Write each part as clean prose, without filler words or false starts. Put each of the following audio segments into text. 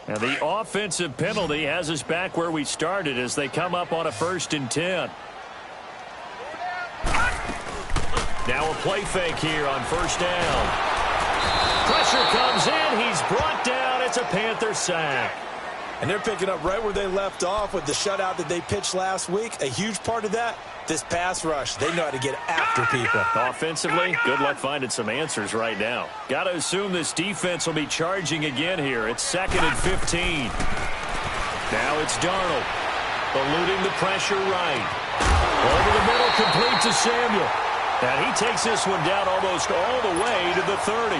And the offensive penalty has us back where we started as they come up on a 1st and 10. Now a play fake here on 1st down. Pressure comes in. He's brought down. It's a Panther sack. And they're picking up right where they left off with the shutout that they pitched last week. A huge part of that, this pass rush. They know how to get after people. Offensively, good luck finding some answers right now. Got to assume this defense will be charging again here. It's 2nd and 15. Now it's Darnold. Eluding the pressure right. Over the middle, complete to Samuel. And he takes this one down almost all the way to the 30.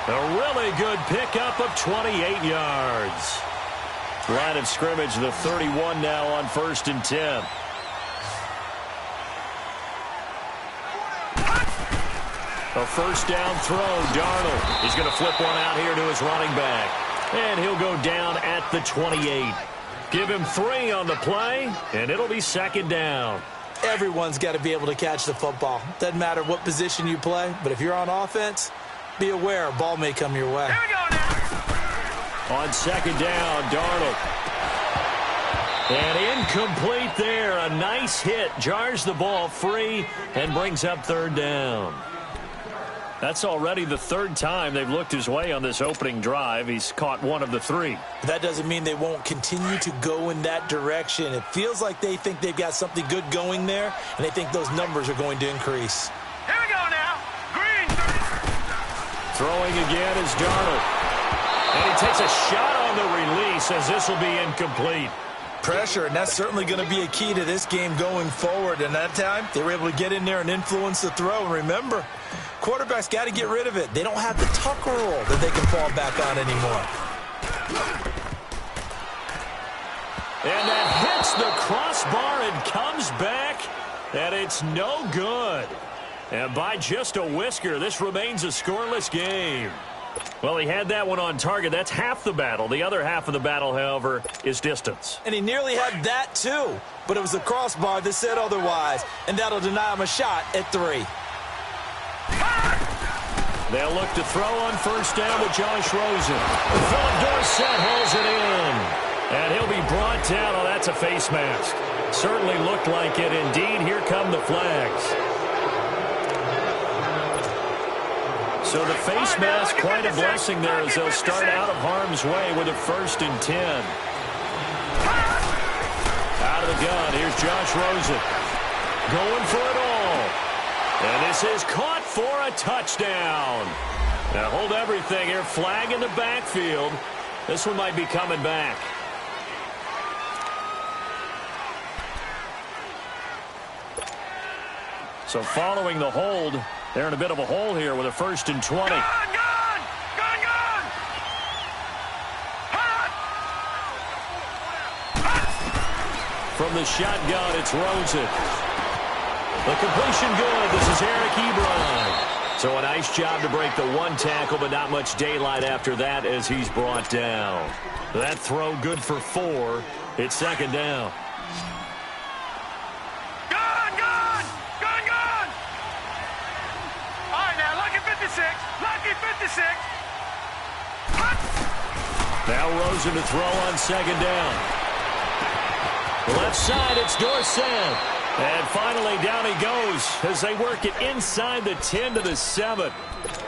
A really good pickup of 28 yards. Line of scrimmage, the 31 now on 1st and 10. A 1st down throw, Darnold. He's going to flip one out here to his running back. And he'll go down at the 28. Give him 3 on the play, and it'll be 2nd down. Everyone's got to be able to catch the football. Doesn't matter what position you play, but if you're on offense, be aware a ball may come your way. Here we go now. On 2nd down, Darnold. And incomplete there. A nice hit. Jars the ball free and brings up 3rd down. That's already the 3rd time they've looked his way on this opening drive. He's caught 1 of the 3. That doesn't mean they won't continue to go in that direction. It feels like they think they've got something good going there, and they think those numbers are going to increase. Here we go now. Green. Throwing again is Darnold. And he takes a shot on the release as this will be incomplete. Pressure, and that's certainly going to be a key to this game going forward. And that time, they were able to get in there and influence the throw. And remember, quarterbacks got to get rid of it. They don't have the tuck rule that they can fall back on anymore. And that hits the crossbar and comes back, and it's no good. And by just a whisker, this remains a scoreless game. Well, he had that one on target. That's half the battle. The other half of the battle, however, is distance. And he nearly had that, too. But it was the crossbar that said otherwise, and that'll deny him a shot at 3. They'll look to throw on 1st down with Josh Rosen. Philip Dorsett holds it in. And he'll be brought down. Oh, that's a face mask. Certainly looked like it. Indeed, here come the flags. So the face mask, quite a blessing there as they'll start out of harm's way with a 1st and 10. Out of the gun, here's Josh Rosen. Going for it all. And this is caught for a touchdown. Now hold everything here. Flag in the backfield. This one might be coming back. So following the hold, they're in a bit of a hole here with a 1st and 20. Gun! From the shotgun, it's Rosen. The completion good. This is Eric Ebron. So a nice job to break the 1 tackle, but not much daylight after that as he's brought down. That throw good for 4. It's 2nd down. Lucky 56. Now Rosen to throw on 2nd down. Left side, it's Dorsett. And finally down he goes as they work it inside the 10 to the 7.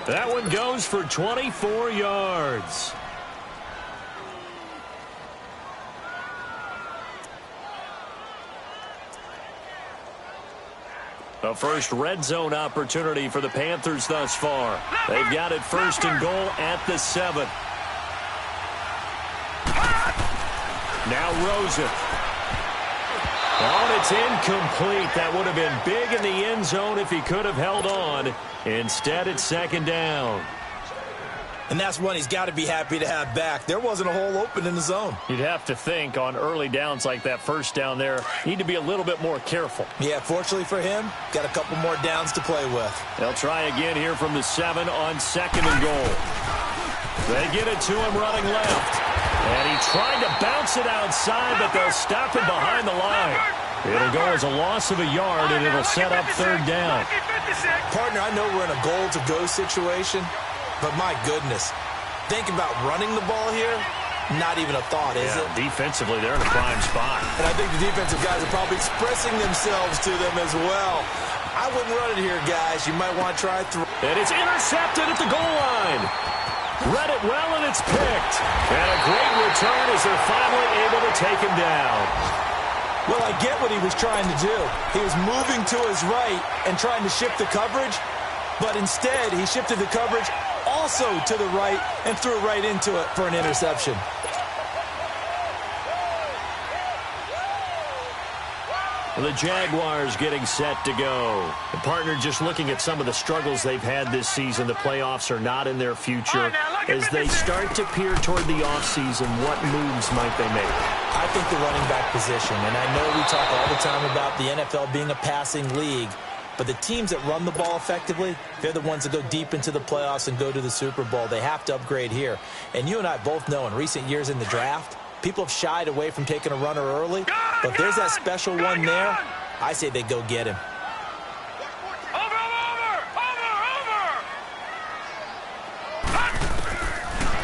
That one goes for 24 yards. The first red zone opportunity for the Panthers thus far. They've got it 1st and goal at the 7. Now Rosen. Oh, and it's incomplete. That would have been big in the end zone if he could have held on. Instead, it's 2nd down. And that's one he's got to be happy to have back. There wasn't a hole open in the zone. You'd have to think on early downs like that 1st down there, need to be a little bit more careful. Yeah, fortunately for him, got a couple more downs to play with. They'll try again here from the 7 on 2nd and goal. They get it to him running left. And he tried to bounce it outside, but they'll stop him behind the line. It'll go as a loss of a yard, and it'll set up 3rd down. Partner, I know we're in a goal-to-go situation, but my goodness, think about running the ball here. Not even a thought, is it? Defensively, they're in a prime spot. And I think the defensive guys are probably expressing themselves to them as well. I wouldn't run it here, guys. You might want to try it through. And it's intercepted at the goal line. Read it well, and it's picked. And a great return as they're finally able to take him down. Well, I get what he was trying to do. He was moving to his right and trying to shift the coverage, but instead he shifted the coverage also to the right and threw right into it for an interception. The Jaguars getting set to go. The partner just looking at some of the struggles they've had this season. The playoffs are not in their future. As they start to peer toward the offseason, what moves might they make? I think the running back position, and I know we talk all the time about the NFL being a passing league, but the teams that run the ball effectively, they're the ones that go deep into the playoffs and go to the Super Bowl. They have to upgrade here. And you and I both know in recent years in the draft, people have shied away from taking a runner early, but if there's that special one there, I say they go get him.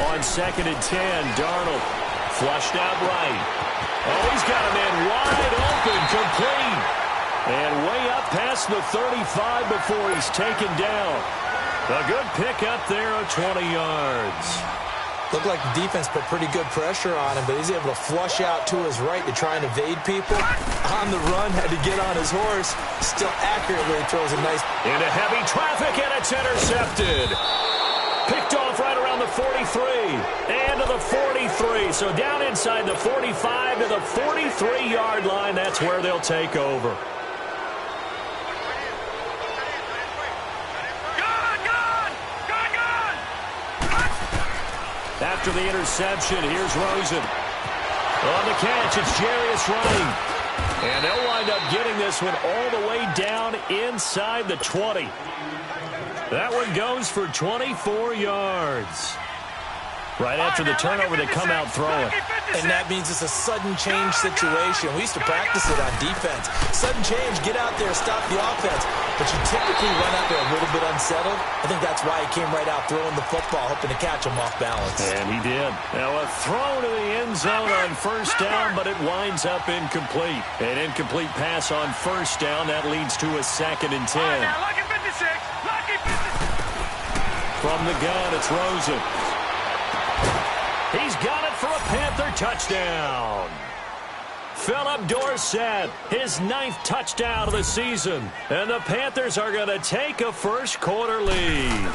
On 2nd and 10, Darnold flushed out right. Oh, he's got a man wide open, complete. And way up past the 35 before he's taken down. A good pick up there of 20 yards. Looked like the defense put pretty good pressure on him, but he's able to flush out to his right to try and evade people. On the run, had to get on his horse. Still accurately throws a nice... Into heavy traffic, and it's intercepted. Picked off right around the 43. And to the 43. So down inside the 45 to the 43-yard line. That's where they'll take over. After the interception, here's Rosen. On the catch, it's Jarius running. And they'll wind up getting this one all the way down inside the 20. That one goes for 24 yards. Right after the turnover, they come out throwing. And that means it's a sudden change situation. We used to practice it on defense. Sudden change, get out there, stop the offense. But you typically run out there a little bit unsettled. I think that's why he came right out throwing the football, hoping to catch him off balance. And he did. Now a throw to the end zone on first down, but it winds up incomplete. An incomplete pass on first down. That leads to a 2nd and 10. Now, lucky 56. Lucky 56. From the gun, it's Rosen. He's got it for a Panther touchdown. Philip Dorsett, his 9th touchdown of the season. And the Panthers are going to take a first-quarter lead.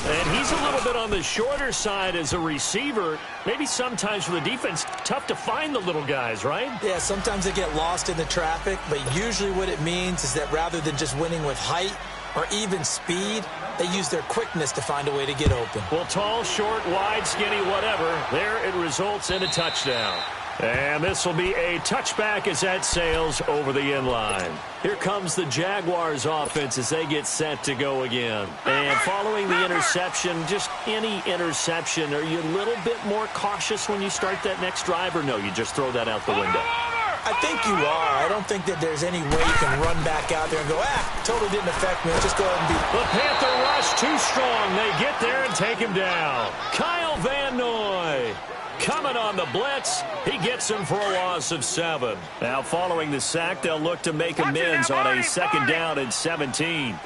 And he's a little bit on the shorter side as a receiver. Maybe sometimes for the defense, tough to find the little guys, right? Yeah, sometimes they get lost in the traffic, but usually what it means is that rather than just winning with height or even speed, they use their quickness to find a way to get open. Well, tall, short, wide, skinny, whatever, there it results in a touchdown. And this will be a touchback as that sails over the end line. Here comes the Jaguars offense as they get set to go again. And following the interception, just any interception, are you a little bit more cautious when you start that next drive, or no, you just throw that out the window? I think you are. I don't think that there's any way you can run back out there and go, totally didn't affect me. Just go ahead and beat. The Panther rush too strong. They get there and take him down. Kyle Van Noy coming on the blitz. He gets him for a loss of 7. Now following the sack, they'll look to make amends on a 2nd down and 17.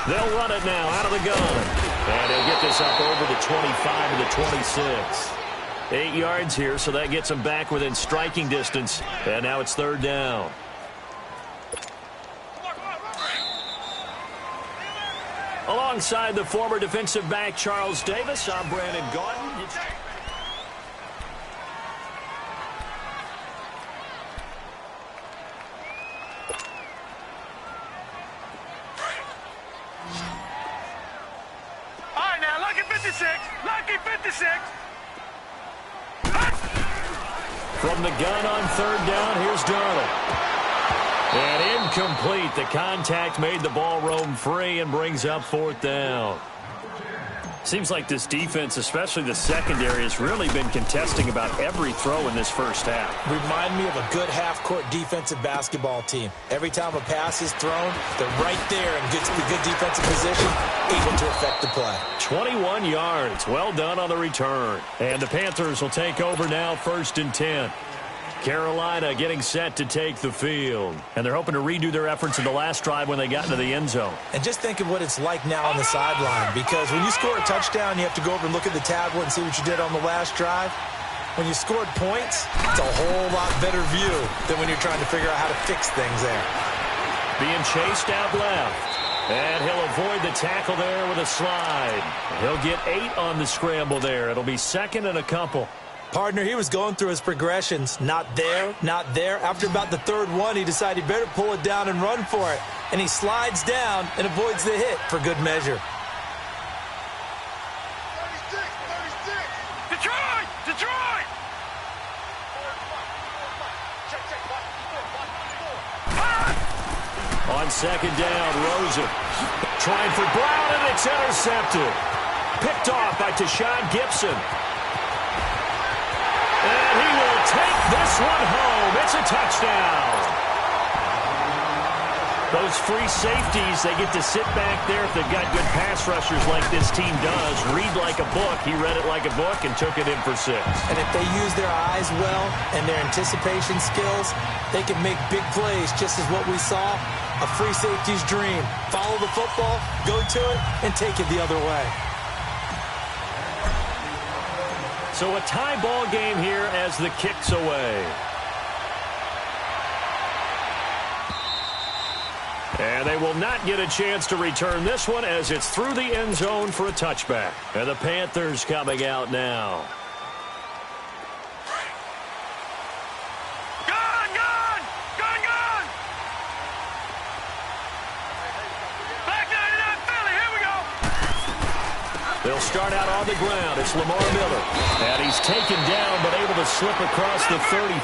They'll run it now out of the gun. And they'll get this up over the 25 to the 26. 8 yards here, so that gets them back within striking distance. And now it's 3rd down. Alongside the former defensive back Charles Davis, I'm Brandon Gaudin. All right, now, lucky 56. Lucky 56. From the gun on 3rd down, here's Darnold. And incomplete. The contact made the ball roam free and brings up 4th down. Seems like this defense, especially the secondary, has really been contesting about every throw in this first half. Remind me of a good half-court defensive basketball team. Every time a pass is thrown, they're right there in good defensive position, able to affect the play. 21 yards. Well done on the return. And the Panthers will take over now, 1st and 10. Carolina getting set to take the field. And they're hoping to redo their efforts in the last drive when they got into the end zone. And just think of what it's like now on the sideline, because when you score a touchdown, you have to go over and look at the tablet and see what you did on the last drive. When you scored points, it's a whole lot better view than when you're trying to figure out how to fix things there. Being chased out left. And he'll avoid the tackle there with a slide. He'll get 8 on the scramble there. It'll be 2nd and a couple. Partner, he was going through his progressions. Not there, not there. After about the 3rd one, he decided he better pull it down and run for it. And he slides down and avoids the hit for good measure. 36. Detroit! Detroit! On 2nd down, Rosen trying for Brown, and it's intercepted. Picked off by Tashawn Gibson. And he will take this one home. It's a touchdown. Those free safeties, they get to sit back there if they've got good pass rushers like this team does. Read like a book. He read it like a book and took it in for 6. And if they use their eyes well and their anticipation skills, they can make big plays, just as what we saw. A free safety's dream. Follow the football, go to it, and take it the other way. So a tie ball game here as the kick's away. And they will not get a chance to return this one as it's through the end zone for a touchback. And the Panthers coming out now. They'll start out on the ground. It's Lamar Miller. And he's taken down but able to slip across the 35.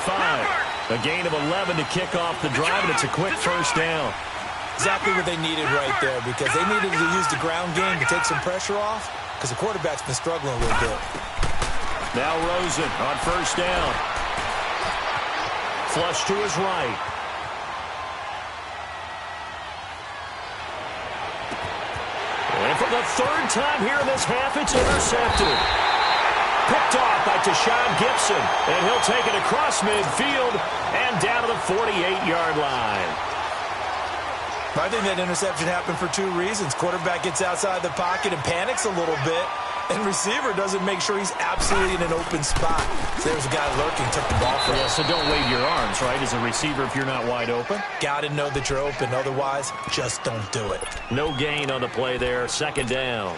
A gain of 11 to kick off the drive, and it's a quick 1st down. Exactly what they needed right there, because they needed to use the ground game to take some pressure off, because the quarterback's been struggling a little bit. Now Rosen on 1st down. Flush to his right. And for the 3rd time here in this half, it's intercepted. Picked off by Tashawn Gibson. And he'll take it across midfield and down to the 48-yard line. I think that interception happened for 2 reasons. Quarterback gets outside the pocket and panics a little bit. And receiver doesn't make sure he's absolutely in an open spot. So there's a guy lurking, took the ball from him. Yeah, so don't wave your arms, right, as a receiver if you're not wide open. Got to know that you're open. Otherwise, just don't do it. No gain on the play there. 2nd down.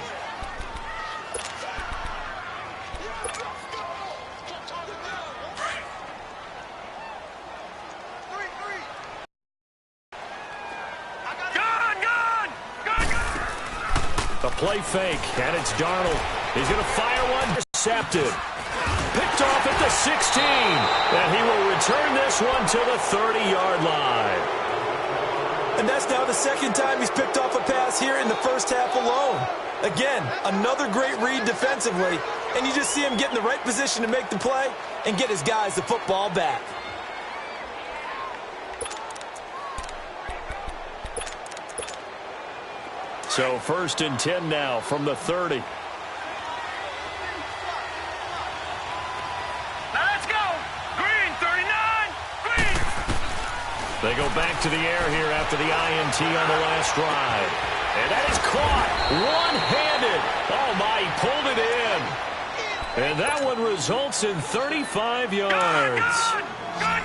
A play fake, and it's Darnold. He's going to fire one, intercepted. Picked off at the 16, and he will return this one to the 30-yard line. And that's now the 2nd time he's picked off a pass here in the first half alone. Again, another great read defensively, and you just see him get in the right position to make the play and get his guys the football back. So 1st and 10 now from the 30. Now let's go. Green, 39. Green. They go back to the air here after the INT on the last drive. And that is caught one-handed. Oh, my, he pulled it in. And that one results in 35 yards.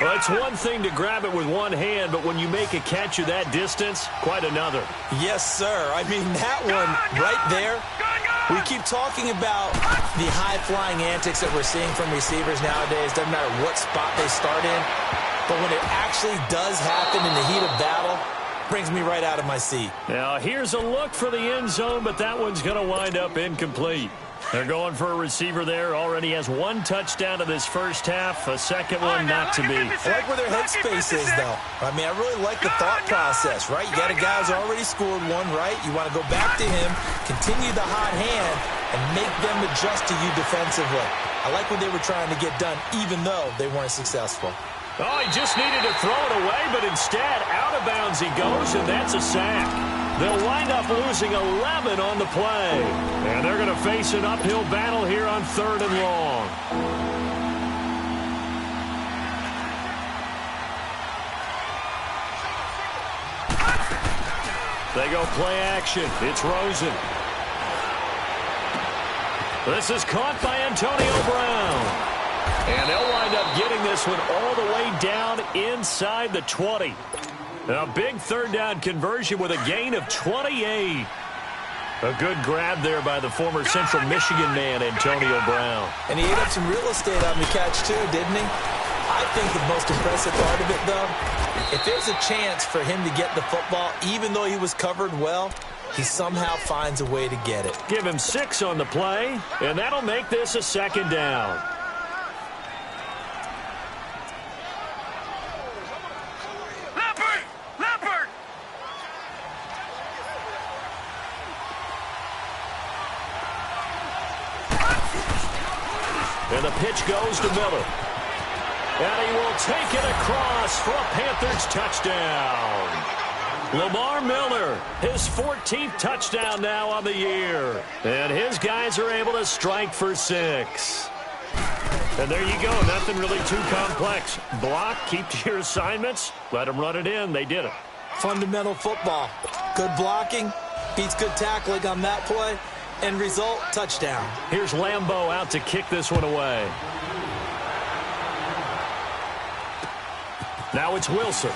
Well, it's one thing to grab it with one hand, but when you make a catch of that distance, quite another. Yes, sir. I mean, that one right there, we keep talking about the high-flying antics that we're seeing from receivers nowadays. Doesn't matter what spot they start in. But when it actually does happen in the heat of battle, brings me right out of my seat. Now, here's a look for the end zone, but that one's going to wind up incomplete. They're going for a receiver there. Already has 1 touchdown in this first half. A 2nd one not to be. I like where their headspace is, though. I mean, I really like the thought process, right? You got a guy who's already scored one, right? You want to go back to him, continue the hot hand, and make them adjust to you defensively. I like what they were trying to get done, even though they weren't successful. Oh, he just needed to throw it away, but instead, out of bounds he goes, and that's a sack. They'll wind up losing 11 on the play. And they're going to face an uphill battle here on 3rd and long. They go play action. It's Rosen. This is caught by Antonio Brown. And they'll wind up getting this one all the way down inside the 20. A big 3rd down conversion with a gain of 28. A good grab there by the former Central Michigan man, Antonio Brown. And he ate up some real estate on the catch, too, didn't he? I think the most impressive part of it, though, if there's a chance for him to get the football, even though he was covered well, he somehow finds a way to get it. Give him 6 on the play, and that'll make this a 2nd down. And the pitch goes to Miller. And he will take it across for a Panthers touchdown. Lamar Miller, his 14th touchdown now on the year. And his guys are able to strike for 6. And there you go. Nothing really too complex. Block, keep to your assignments, let them run it in. They did it. Fundamental football. Good blocking, beats good tackling on that play. End result, touchdown. Here's Lambeau out to kick this one away. Now it's Wilson.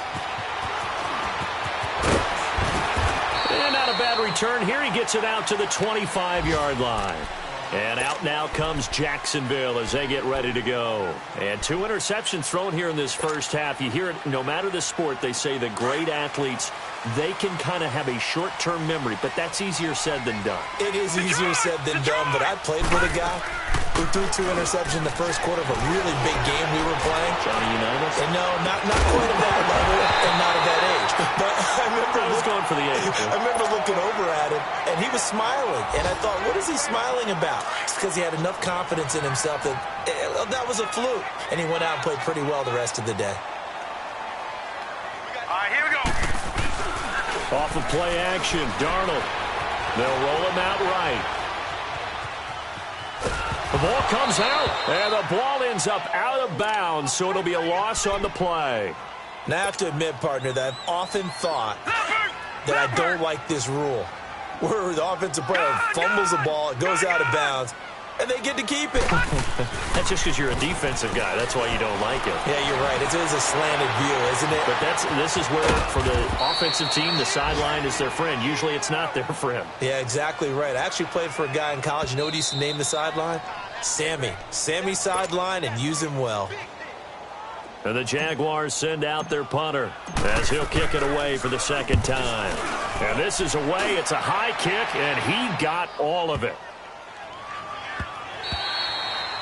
And not a bad return. Here he gets it out to the 25-yard line. And out now comes Jacksonville as they get ready to go. And 2 interceptions thrown here in this first half. You hear it, no matter the sport, they say that great athletes, they can kind of have a short-term memory, but that's easier said than done. It is easier said than done, but I played with a guy who threw 2 interceptions in the first quarter of a really big game we were playing. Johnny Unitas? And no, not quite at that level and not at that age. But I was going for the age. I remember looking over at him, and he was smiling. And I thought, what is he smiling about? It's because he had enough confidence in himself that that was a fluke. And he went out and played pretty well the rest of the day. All right, here we go. Off of play action, Darnold. They'll roll him out right. The ball comes out, and the ball ends up out of bounds, so it'll be a loss on the play. Now, I have to admit, partner, that I've often thought that I don't like this rule, where the offensive player fumbles the ball, it goes out of bounds, and they get to keep it. That's just because you're a defensive guy. That's why you don't like it. Yeah, you're right. It is a slanted view, isn't it? But this is where, for the offensive team, the sideline is their friend. Usually it's not their friend. Yeah, exactly right. I actually played for a guy in college. You know what he used to name the sideline? Sammy. Sammy sideline, and use him well. And the Jaguars send out their punter as he'll kick it away for the 2nd time. And this is away. It's a high kick, and he got all of it.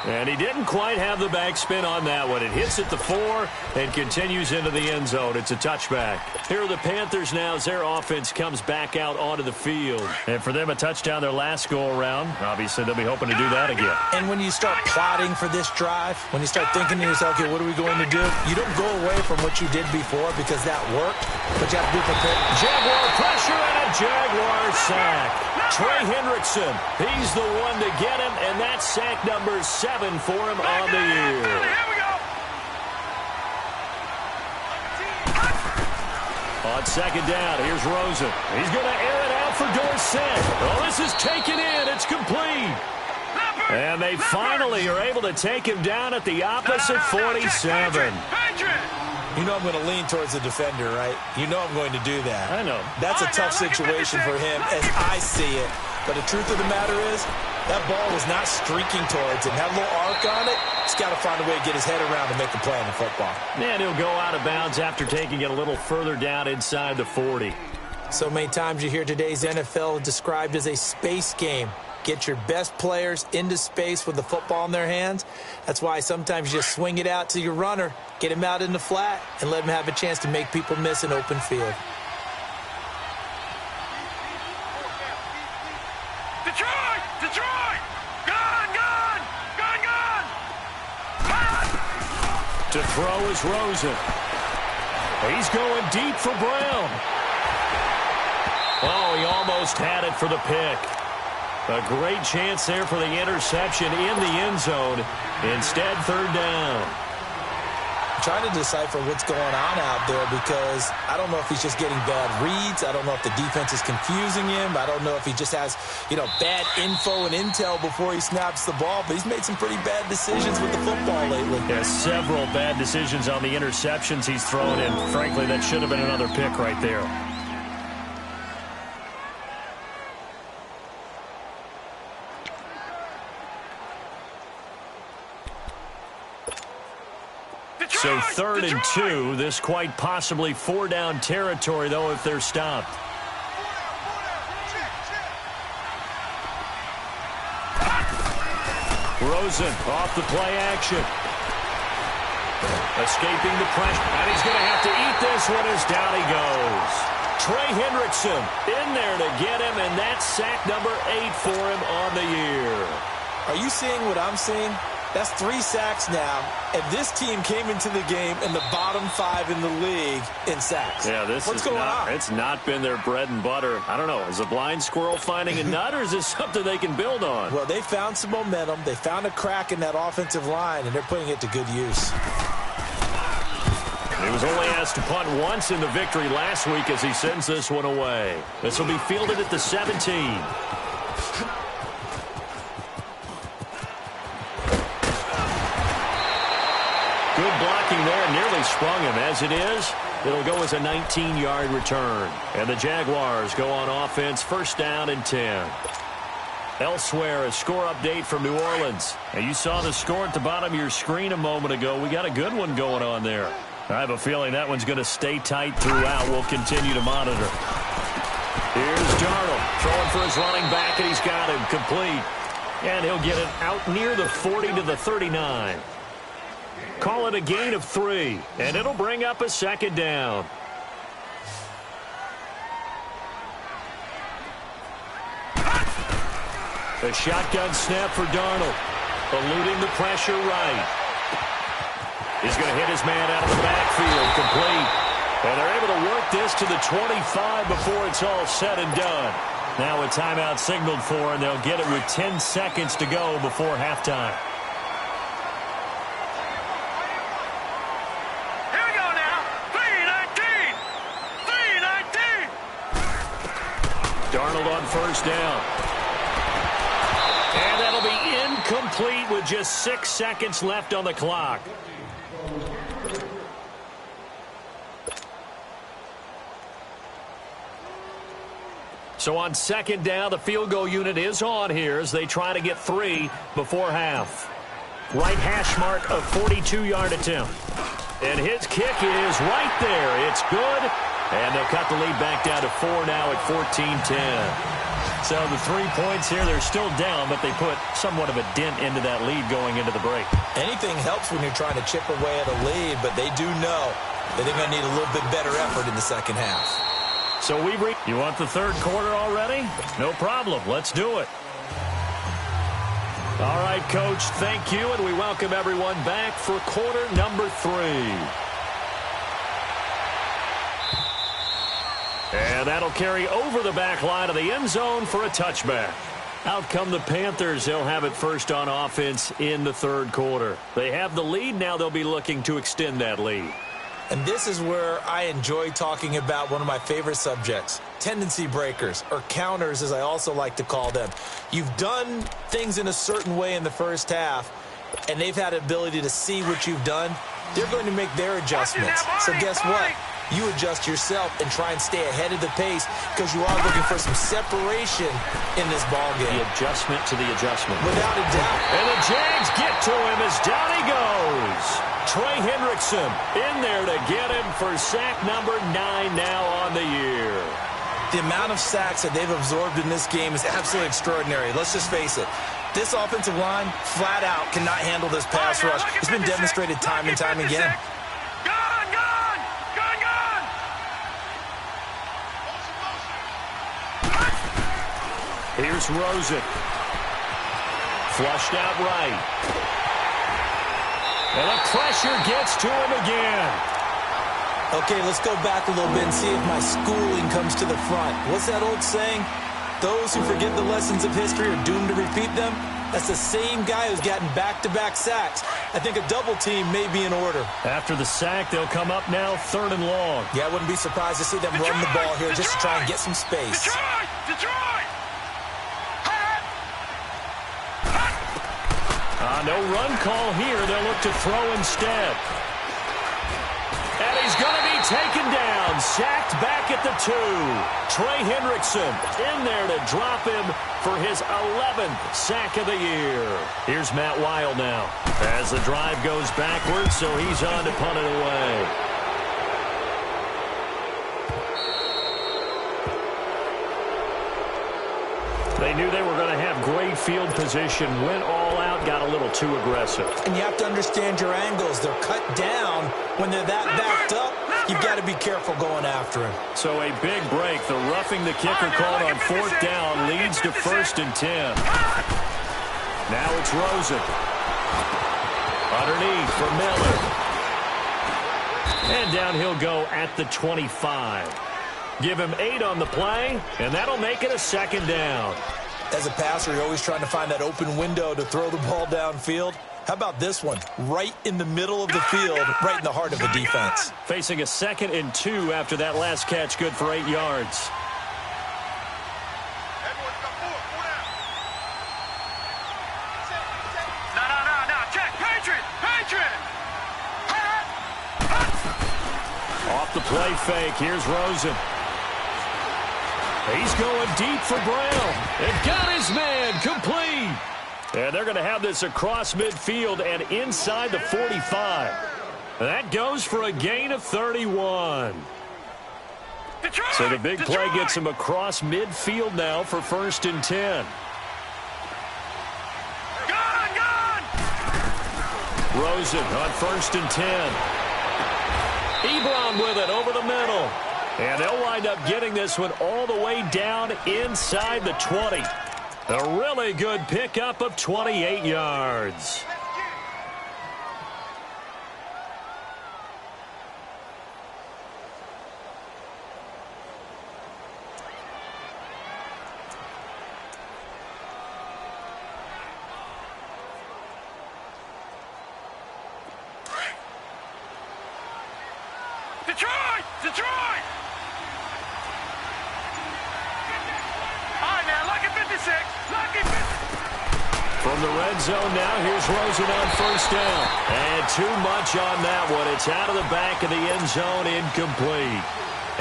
And he didn't quite have the backspin on that one. It hits at the 4 and continues into the end zone. It's a touchback. Here are the Panthers now as their offense comes back out onto the field. And for them, a touchdown their last go-around. Obviously, they'll be hoping to do that again. And when you start plotting for this drive, when you start thinking to yourself, okay, what are we going to do? You don't go away from what you did before because that worked, but you have to be prepared. Jaguar pressure and a Jaguar sack. Trey Hendrickson, he's the one to get him, and that's sack number 7 for him on the year. Here we go. On 2nd down, here's Rosen. He's going to air it out for Dorsett. Oh, this is taken in. It's complete. And they finally are able to take him down at the opposite 47. You know I'm going to lean towards the defender, right? You know I'm going to do that. I know. That's a tough situation for him as I see it. But the truth of the matter is, that ball was not streaking towards him. Had a little arc on it. He's got to find a way to get his head around and make a play in the football. And he'll go out of bounds after taking it a little further down inside the 40. So many times you hear today's NFL described as a space game. Get your best players into space with the football in their hands. That's why sometimes you just swing it out to your runner, get him out in the flat, and let him have a chance to make people miss an open field. Detroit! Detroit! To throw is Rosen. He's going deep for Brown. Oh, he almost had it for the pick. A great chance there for the interception in the end zone. Instead, third down. I'm trying to decipher what's going on out there because I don't know if he's just getting bad reads. I don't know if the defense is confusing him. I don't know if he just has, bad info and intel before he snaps the ball. But he's made some pretty bad decisions with the football lately. Yeah, several bad decisions on the interceptions he's thrown in. Frankly, that should have been another pick right there. So third and 2, this quite possibly 4-down territory, though, if they're stopped. Rosen off the play action. Escaping the pressure. And he's going to have to eat this one as down he goes. Trey Hendrickson in there to get him, and that's sack number 8 for him on the year. Are you seeing what I'm seeing? That's 3 sacks now, and this team came into the game in the bottom 5 in the league in sacks. Yeah, what's going on? It's not been their bread and butter. I don't know. Is a blind squirrel finding a nut, or is this something they can build on? Well, they found some momentum. They found a crack in that offensive line, and they're putting it to good use. He was only asked to punt once in the victory last week as he sends this one away. This will be fielded at the 17. Good blocking there, nearly sprung him. As it is, it'll go as a 19-yard return. And the Jaguars go on offense, first down and 10. Elsewhere, a score update from New Orleans. And you saw the score at the bottom of your screen a moment ago. We got a good one going on there. I have a feeling that one's going to stay tight throughout. We'll continue to monitor. Here's Darnold throwing for his running back, and he's got him complete. And he'll get it out near the 40 to the 39. Call it a gain of 3, and it'll bring up a second down. A shotgun snap for Darnold. Eluding the pressure right. He's going to hit his man out of the backfield, complete. And they're able to work this to the 25 before it's all said and done. Now a timeout signaled for, and they'll get it with 10 seconds to go before halftime. Here we go now. 3-19. Darnold on first down. And that'll be incomplete with just 6 seconds left on the clock. So on second down, the field goal unit is on here as they try to get 3 before half. Right hash mark of 42-yard attempt. And his kick is right there. It's good. And they'll cut the lead back down to 4 now at 14-10. So the 3 points here, they're still down, but they put somewhat of a dent into that lead going into the break. Anything helps when you're trying to chip away at a lead, but they do know that they're going to need a little bit better effort in the second half. So you want the third quarter already? No problem. Let's do it. All right, Coach, thank you, and we welcome everyone back for quarter number 3. And that'll carry over the back line of the end zone for a touchback. Out come the Panthers. They'll have it first on offense in the third quarter. They have the lead. Now they'll be looking to extend that lead. And this is where I enjoy talking about one of my favorite subjects, tendency breakers, or counters as I also like to call them. You've done things in a certain way in the first half, and they've had the ability to see what you've done. They're going to make their adjustments. So guess what? You adjust yourself and try and stay ahead of the pace because you are looking for some separation in this ballgame. The adjustment to the adjustment. Without a doubt. And the Jags get to him as down he goes. Trey Hendrickson in there to get him for sack number 9 now on the year. The amount of sacks that they've absorbed in this game is absolutely extraordinary. Let's just face it. This offensive line, flat out, cannot handle this pass rush. It's been demonstrated time and time again. Here's Rosen. Flushed out right. And the pressure gets to him again. Okay, let's go back a little bit and see if my schooling comes to the front. What's that old saying? Those who forget the lessons of history are doomed to repeat them. That's the same guy who's gotten back-to-back sacks. I think a double team may be in order. After the sack, they'll come up now 3rd and long. Yeah, I wouldn't be surprised to see them run the ball here just to try and get some space. Detroit! No run call here. They'll look to throw instead. And he's going to be taken down. Sacked back at the 2. Trey Hendrickson in there to drop him for his 11th sack of the year. Here's Matt Weil now as the drive goes backwards, so he's on to punt it away. They knew they were going to have great field position, went all out, got a little too aggressive. And you have to understand your angles. They're cut down. When they're that backed up, you've got to be careful going after him. So a big break. The roughing the kicker called on 4th down leads to 1st and 10. Now it's Rosen. Underneath for Miller. And down he'll go at the 25. Give him 8 on the play, and that'll make it a 2nd down. As a passer, you're always trying to find that open window to throw the ball downfield. How about this one? Right in the middle of the field, right in the heart of the defense. Facing a 2nd and 2 after that last catch, good for 8 yards. No. Check. Patriot. Off the play fake, here's Rosen. He's going deep for Brown. And got his man complete. And they're going to have this across midfield and inside the 45. That goes for a gain of 31. Detroit! So the big play gets him across midfield now for 1st and 10. Gone! Rosen on 1st and 10. Ebron with it over the middle. And they'll wind up getting this one all the way down inside the 20. A really good pickup of 28 yards. Detroit! All right, now, lucky 56. Lucky 56. From the red zone now, here's Rosen on 1st down. And too much on that one. It's out of the back of the end zone, incomplete.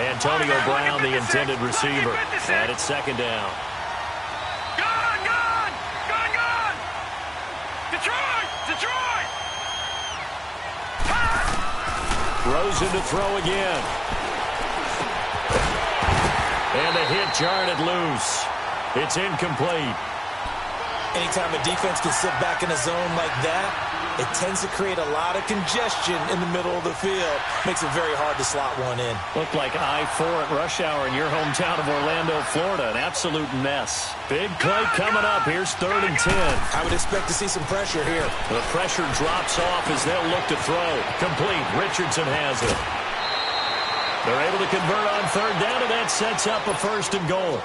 Antonio Brown, the intended receiver. And it's 2nd down. Gone! Detroit! Rosen to throw again. And the hit jarred it loose. It's incomplete. Anytime a defense can sit back in a zone like that, it tends to create a lot of congestion in the middle of the field. Makes it very hard to slot one in. Looked like I-4 at rush hour in your hometown of Orlando, Florida. An absolute mess. Big play coming up. Here's 3rd and 10. I would expect to see some pressure here. The pressure drops off as they'll look to throw. Complete. Richardson has it. They're able to convert on 3rd down, and that sets up a 1st and goal.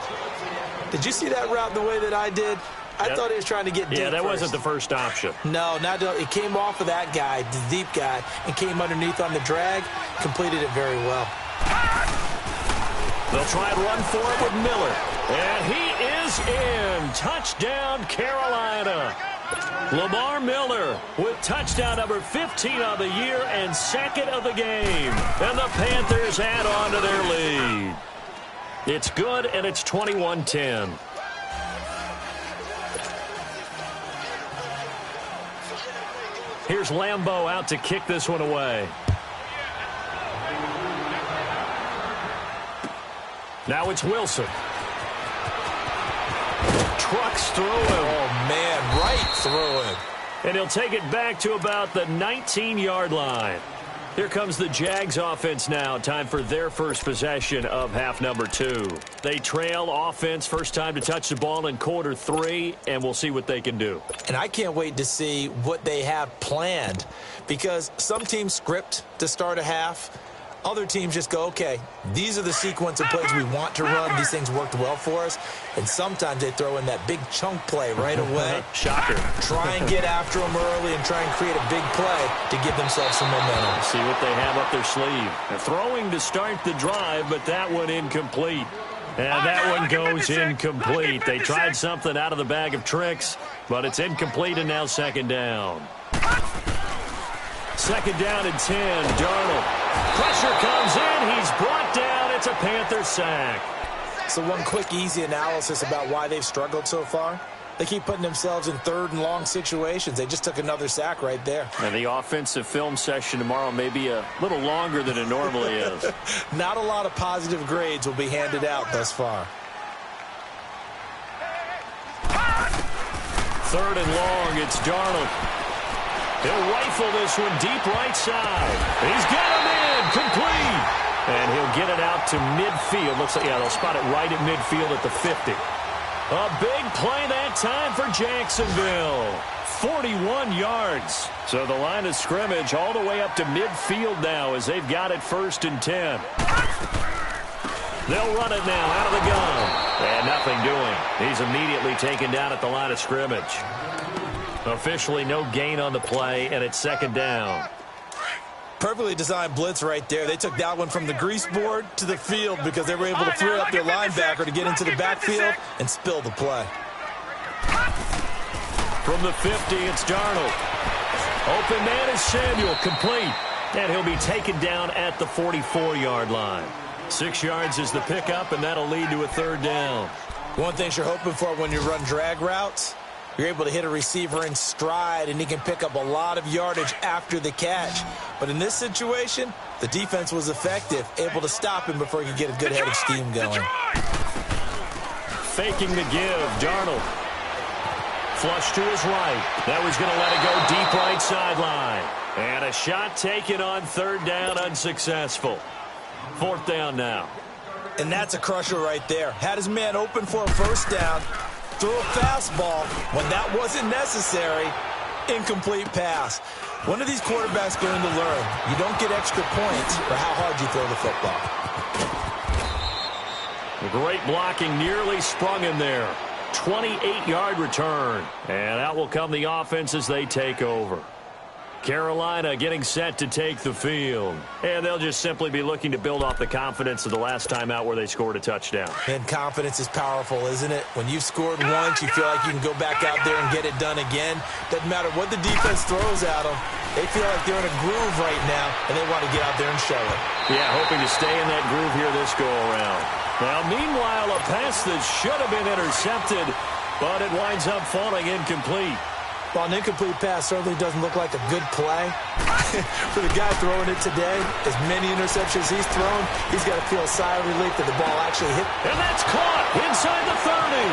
Did you see that route the way that I did? I thought he was trying to get deep. Yeah, that first. wasn't the first option. No, it came off of that guy, the deep guy, and came underneath on the drag. Completed it very well. They'll try and run for it with Miller. And he is in. Touchdown, Carolina. Lamar Miller with touchdown number 15 of the year and 2nd of the game. And the Panthers add on to their lead. It's good, and it's 21-10. Here's Lambeau out to kick this one away. Now it's Wilson. Trucks through him. Oh, man, right through him. And he'll take it back to about the 19-yard line. Here comes the Jags offense now. Time for their first possession of half number 2. They trail offense, first time to touch the ball in quarter 3, and we'll see what they can do. And I can't wait to see what they have planned, because some teams script to start a half. Other teams just go, okay, these are the sequence of plays we want to run. These things worked well for us. And sometimes they throw in that big chunk play right away. Shocker. Try and get after them early and try and create a big play to give themselves some momentum. See what they have up their sleeve. They're throwing to start the drive, but that one incomplete. And that one goes incomplete. They tried something out of the bag of tricks, but it's incomplete, and now second down. Second down and 10, Darnold. Pressure comes in. He's brought down. It's a Panther sack. So one quick, easy analysis about why they've struggled so far. They keep putting themselves in third and long situations. They just took another sack right there. And the offensive film session tomorrow may be a little longer than it normally is. Not a lot of positive grades will be handed out thus far. Third and long, it's Darnold. He'll rifle this one deep right side. He's got him in, complete. And he'll get it out to midfield. Looks like, yeah, they'll spot it right at midfield at the 50. A big play that time for Jacksonville. 41 yards. So the line of scrimmage all the way up to midfield now as they've got it first and 10. They'll run it now out of the gun. And nothing doing. He's immediately taken down at the line of scrimmage. Officially no gain on the play, and it's second down. Perfectly designed blitz right there. They took that one from the grease board to the field because they were able to throw up their linebacker to get into the backfield and spill the play. From the 50, it's Darnold. Open man is Samuel, complete. And he'll be taken down at the 44-yard line. 6 yards is the pickup, and that'll lead to a third down. One thing you're hoping for when you run drag routes, you're able to hit a receiver in stride, and he can pick up a lot of yardage after the catch. But in this situation, the defense was effective, able to stop him before he could get a good head of steam going. Faking the give, Darnold. Flush to his right. That was going to let it go deep right sideline. And a shot taken on third down, unsuccessful. Fourth down now. And that's a crusher right there. Had his man open for a first down. Threw a fastball when that wasn't necessary. Incomplete pass. When are these quarterbacks going to learn? You don't get extra points for how hard you throw the football. Great blocking, nearly sprung him there. 28-yard return. And out will come the offense as they take over. Carolina getting set to take the field. And they'll just simply be looking to build off the confidence of the last time out where they scored a touchdown. And confidence is powerful, isn't it? When you've scored once, you feel like you can go back out there and get it done again. Doesn't matter what the defense throws at them. They feel like they're in a groove right now, and they want to get out there and show it. Yeah, hoping to stay in that groove here this go-around. Now, meanwhile, a pass that should have been intercepted, but it winds up falling incomplete. Well, an incomplete pass certainly doesn't look like a good play. For the guy throwing it today, as many interceptions he's thrown, he's got to feel a sigh of relief that the ball actually hit. And that's caught inside the 30.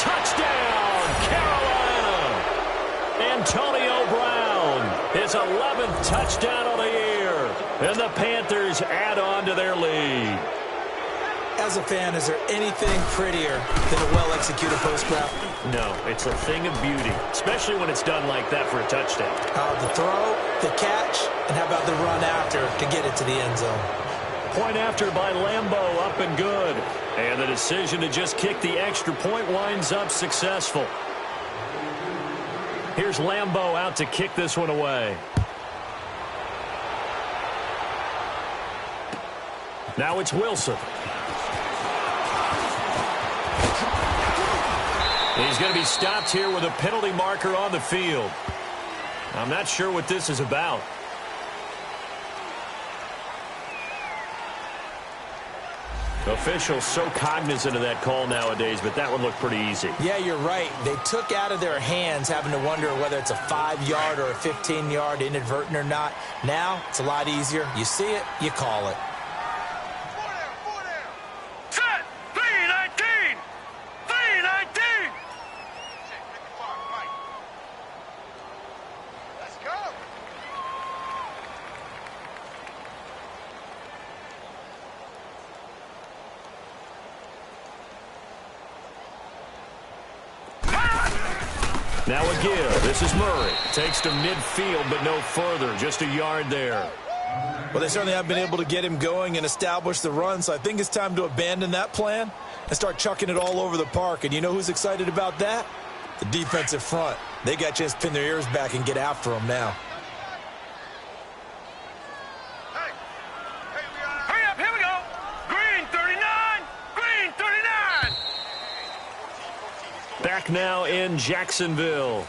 Touchdown, Carolina. Antonio Brown, his 11th touchdown of the year. And the Panthers add on to their lead. As a fan, is there anything prettier than a well-executed post route? No, it's a thing of beauty, especially when it's done like that for a touchdown. The throw, the catch, and how about the run after to get it to the end zone? Point after by Lambeau, up and good. And the decision to just kick the extra point winds up successful. Here's Lambeau out to kick this one away. Now it's Wilson. He's going to be stopped here with a penalty marker on the field. I'm not sure what this is about. Officials so cognizant of that call nowadays, but that one looked pretty easy. Yeah, you're right. They took out of their hands having to wonder whether it's a 5-yard or a 15-yard inadvertent or not. Now, it's a lot easier. You see it, you call it. Now a give. This is Murray. Takes to midfield, but no further. Just a yard there. Well, they certainly have been able to get him going and establish the run, so I think it's time to abandon that plan and start chucking it all over the park. And you know who's excited about that? The defensive front. They got a chance to pin their ears back and get after him now. Hurry up, here we go. Green 39, green 39. Back now in Jacksonville.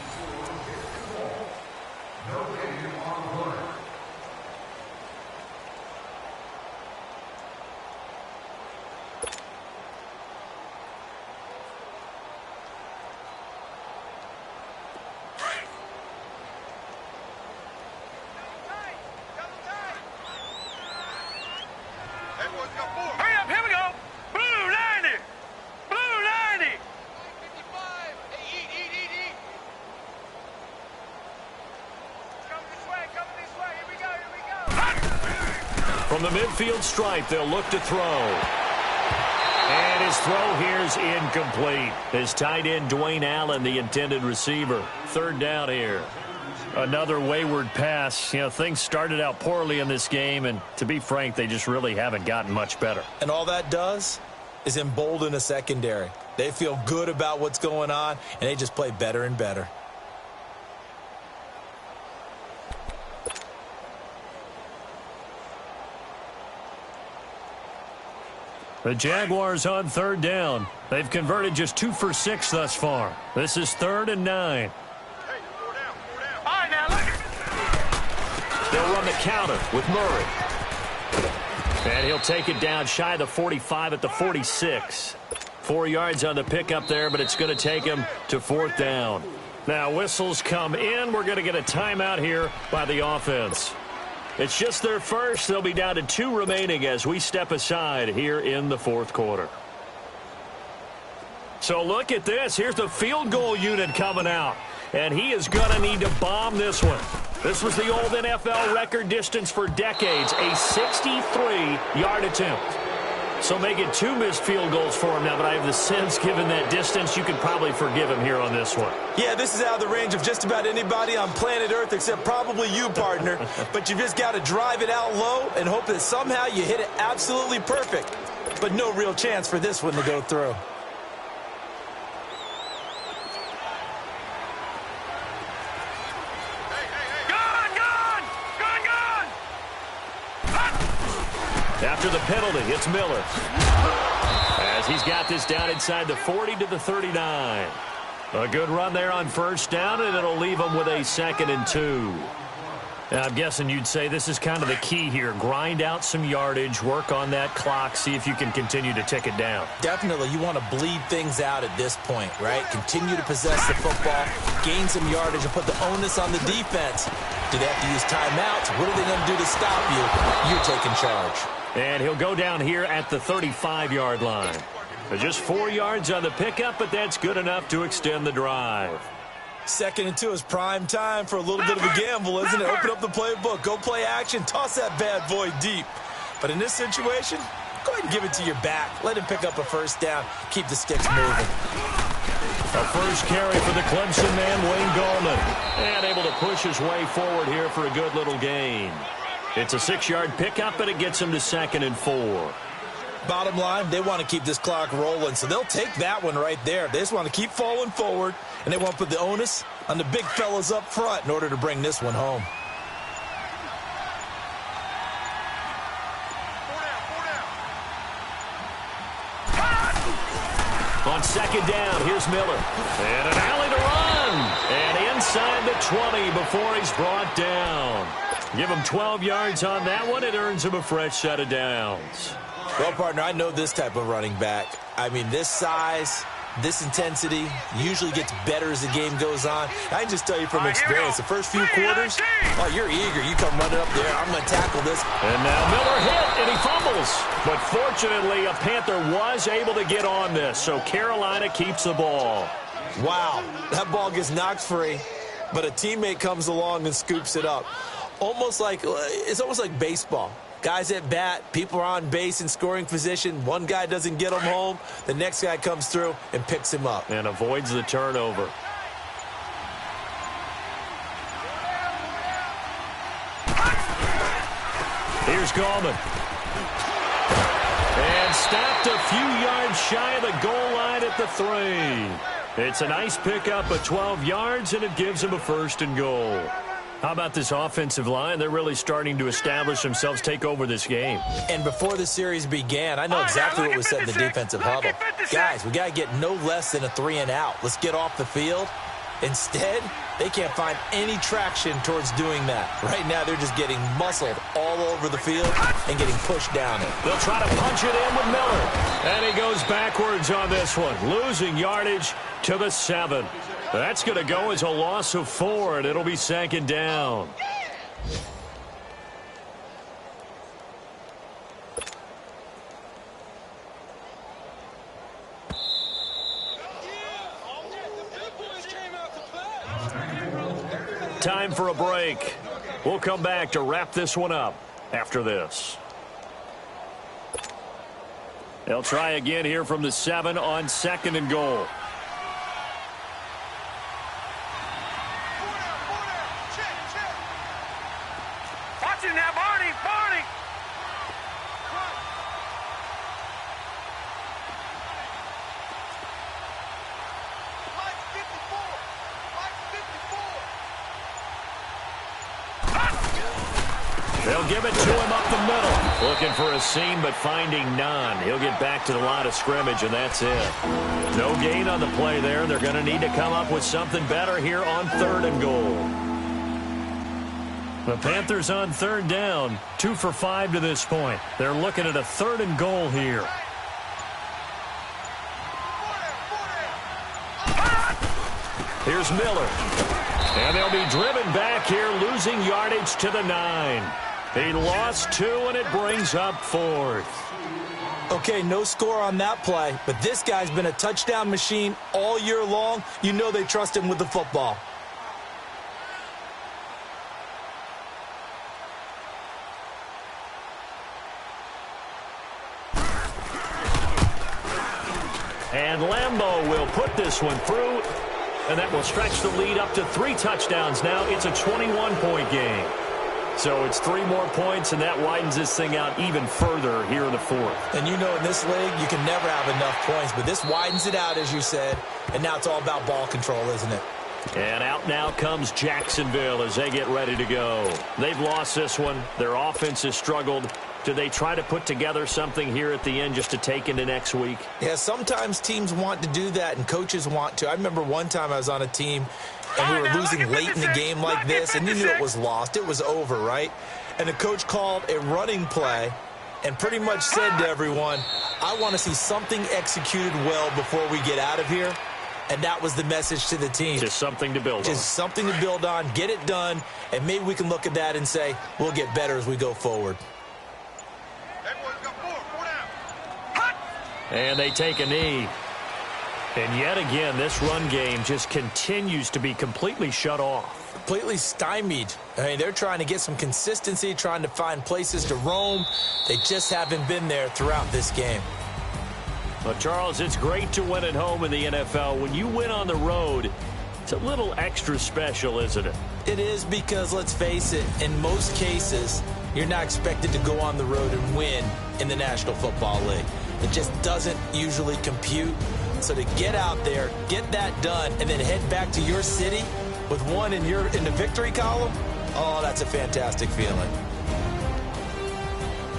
Hurry up, here we go. Blue 90, blue 90. 55, eat. Come this way, here we go. From the midfield stripe, they'll look to throw. And his throw here's incomplete. His tight end, Dwayne Allen, the intended receiver. Third down here. Another wayward pass. You know, things started out poorly in this game, and to be frank, they just really haven't gotten much better. And all that does is embolden a secondary. They feel good about what's going on, and they just play better and better. The Jaguars on third down. They've converted just 2 for 6 thus far. This is 3rd and 9. All right, now look at They'll run the counter with Murray. And he'll take it down shy of the 45 at the 46. 4 yards on the pickup there, but it's going to take him to 4th down. Now whistles come in. We're going to get a timeout here by the offense. It's just their first. They'll be down to 2 remaining as we step aside here in the 4th quarter. So look at this. Here's the field goal unit coming out. And he is going to need to bomb this one. This was the old NFL record distance for decades, a 63-yard attempt. So make it 2 missed field goals for him now, but I have the sense, given that distance, you could probably forgive him here on this one. Yeah, this is out of the range of just about anybody on planet Earth except probably you, partner. But you just got to drive it out low and hope that somehow you hit it absolutely perfect. But no real chance for this one to go through. After the penalty, it's Miller. As he's got this down inside the 40 to the 39. A good run there on first down, and it'll leave him with a 2nd and 2. Now, I'm guessing you'd say this is kind of the key here. Grind out some yardage, work on that clock, see if you can continue to tick it down. Definitely, you want to bleed things out at this point, right? Continue to possess the football, gain some yardage, and put the onus on the defense. Do they have to use timeouts? What are they going to do to stop you? You're taking charge. And he'll go down here at the 35-yard line. Just 4 yards on the pickup, but that's good enough to extend the drive. 2nd and 2 is prime time for a little bit of a gamble, isn't it? Open up the playbook, go play action, toss that bad boy deep. But in this situation, go ahead and give it to your back. Let him pick up a first down. Keep the sticks moving. A first carry for the Clemson man, Wayne Gallman. And able to push his way forward here for a good little gain. It's a 6-yard pickup, but it gets him to 2nd and 4. Bottom line, they want to keep this clock rolling, so they'll take that one right there. They just want to keep falling forward, and they want to put the onus on the big fellas up front in order to bring this one home. On 2nd down, here's Miller. And an alley to run. And inside the 20 before he's brought down. Give him 12 yards on that one. It earns him a fresh set of downs. Well, partner, I know this type of running back. I mean, this size, this intensity usually gets better as the game goes on. I can just tell you from experience, the first few quarters, oh, you're eager. You come running up there. I'm going to tackle this. And now Miller hit, and he fumbles. But fortunately, a Panther was able to get on this, so Carolina keeps the ball. Wow, that ball gets knocked free, but a teammate comes along and scoops it up. It's almost like baseball. Guys at bat, people are on base in scoring position. One guy doesn't get him home. The next guy comes through and picks him up. And avoids the turnover. Here's Gallman. And stopped a few yards shy of the goal line at the 3. It's a nice pickup of 12 yards, and it gives him a 1st and goal. How about this offensive line? They're really starting to establish themselves, take over this game. And before the series began, I know exactly what was said in the defensive huddle. Guys, we got to get no less than a 3 and out. Let's get off the field. Instead, they can't find any traction towards doing that. Right now, they're just getting muscled all over the field and getting pushed down it. They'll try to punch it in with Miller. And he goes backwards on this one, losing yardage to the 7. That's going to go as a loss of 4, and it'll be 2nd down. Time for a break. We'll come back to wrap this one up after this. They'll try again here from the 7 on 2nd and goal. Watch it now, Barney, Barney. They'll give it to him up the middle. Looking for a seam, but finding none. He'll get back to the line of scrimmage, and that's it. No gain on the play there. They're going to need to come up with something better here on 3rd and goal. The Panthers on 3rd down, 2 for 5 to this point. They're looking at a 3rd and goal here. Here's Miller. And they'll be driven back here, losing yardage to the 9. He lost 2, and it brings up 4th. Okay, no score on that play, but this guy's been a touchdown machine all year long. You know they trust him with the football. And Lambeau will put this one through, and that will stretch the lead up to 3 touchdowns. Now it's a 21-point game. So it's 3 more points, and that widens this thing out even further here in the 4th. And you know in this league, you can never have enough points, but this widens it out, as you said, and now it's all about ball control, isn't it? And out now comes Jacksonville as they get ready to go. They've lost this one. Their offense has struggled. Do they try to put together something here at the end just to take into next week? Yeah, sometimes teams want to do that, and coaches want to. I remember one time I was on a team, and we were losing late in the game like this, and you knew it was lost. It was over, right? And the coach called a running play and pretty much said to everyone, I want to see something executed well before we get out of here. And that was the message to the team. Just something to build on. Just something to build on, get it done, and maybe we can look at that and say, we'll get better as we go forward. And they take a knee. And yet again, this run game just continues to be completely shut off. Completely stymied. I mean, they're trying to get some consistency, trying to find places to roam. They just haven't been there throughout this game. Well, Charles, it's great to win at home in the NFL. When you win on the road, it's a little extra special, isn't it? It is because, let's face it, in most cases, you're not expected to go on the road and win in the National Football League. It just doesn't usually compute. So to get out there, get that done, and then head back to your city with one in the victory column, oh, that's a fantastic feeling.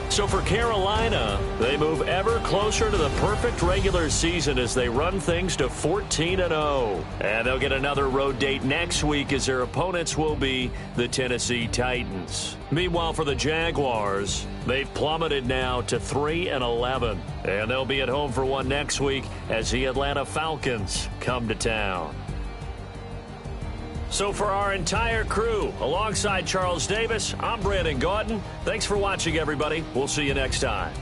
So for Carolina, they move ever closer to the perfect regular season as they run things to 14-0. And they'll get another road date next week as their opponents will be the Tennessee Titans. Meanwhile, for the Jaguars, they've plummeted now to 3-11. And they'll be at home for one next week as the Atlanta Falcons come to town. So for our entire crew, alongside Charles Davis, I'm Brandon Gaudin. Thanks for watching, everybody. We'll see you next time.